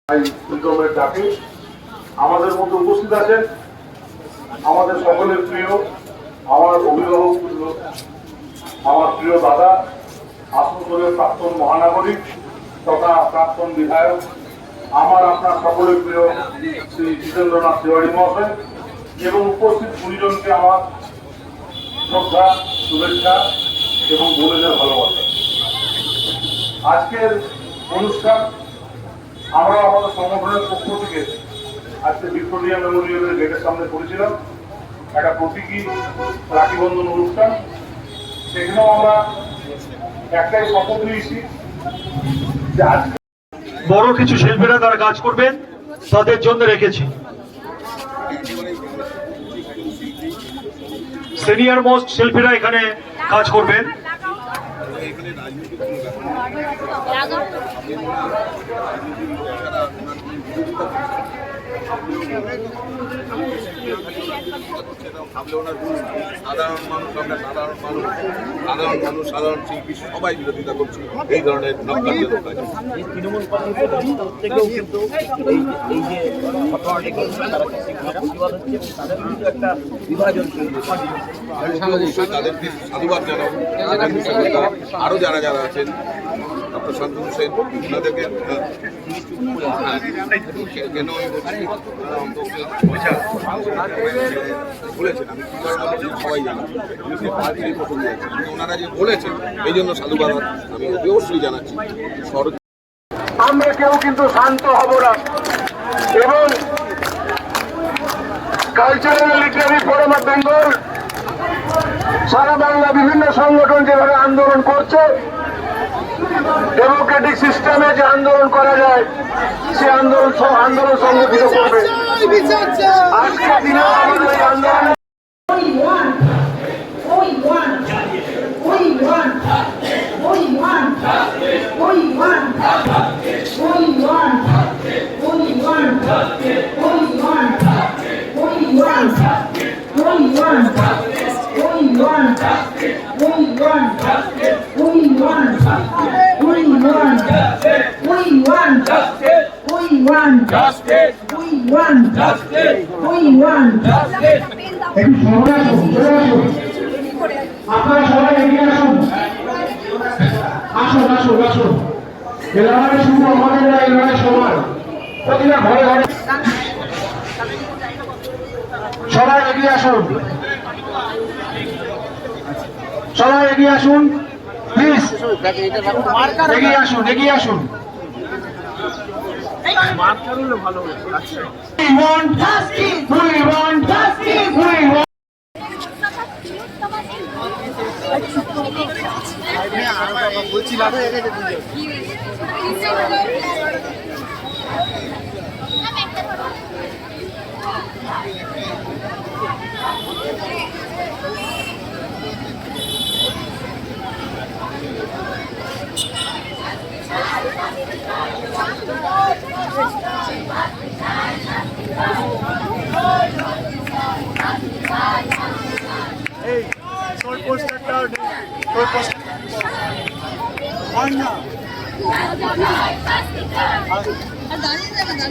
ডাকে আমাদের মধ্যে উপস্থিত আছেন আমাদের সকলের প্রিয় আমার অভিভাবক, আমার প্রিয় দাদা, আসানসোলের প্রাক্তন মহানাগরিক তথা প্রাক্তন বিধায়ক, আমার আপনার সকলের প্রিয় শ্রী জিতেন্দ্রনাথ তিওয়ারি মহাশয় এবং উপস্থিত গুরুজনকে আমার শ্রদ্ধা, শুভেচ্ছা এবং বোনেদের ভালোবাসা। আজকের অনুষ্ঠান আমরা আমাদের সংগঠনের পক্ষ থেকে আজকে ভিক্টোরিয়া মেমোরিয়ালের গেটের সামনে করেছিলাম একটা প্রতীকী রাখি বন্ধন অনুষ্ঠান। সেখানেও আমরা একটাই শপথ নিয়েছি যে আজকে বড় কিছু শিল্পীরা তারা কাজ করবেন, তাদের জন্য রেখেছি। সিনিয়র মোস্ট শিল্পীরা এখানে কাজ করবেন। সাধারণ শিল্পী সবাই বিরোধিতা করছে এই ধরনের নকারজনক কাজ। তৃণমূল কংগ্রেসের থেকেও কিন্তু এই যে ঘটনাটি তারা প্রতিবাদ হচ্ছে এবং তাদের কিন্তু একটা বিভাজন তাদেরকে সাধুবাদ জানাবো। আরো যারা যারা আছেন, ডক্টর শান্তনু সেন, ওনাদেরকে কেন বলেছেন আমি সবাই জানি ওনারা যে বলেছেন এই জন্য সাধুবাদ আমি অবশ্যই জানাচ্ছি। আমরা কেউ কিন্তু শান্ত হব না এবং cultural literary forum of Bengal সারা বাংলা বিভিন্ন সংগঠন যেভাবে আন্দোলন করছে, ডেমোক্রেটিক সিস্টেমে যে আন্দোলন করা যায় সে আন্দোলন সংগঠিত করবে। আজকের দিনে আমাদের এই আন্দোলন আপনারা সবাই এগিয়ে আসুন, আসুন আসুন আসুন। এলাকায় শুধু আমাদের না, এলাকায় সবাই প্রতিটা ঘরে ঘরে সবাই এগিয়ে আসুন, সবাই এগিয়ে আসুন প্লিজ, এগিয়ে আসুন এগিয়ে আসুন। এই শর্ট পোস্টারটা শর্ট পোস্টার না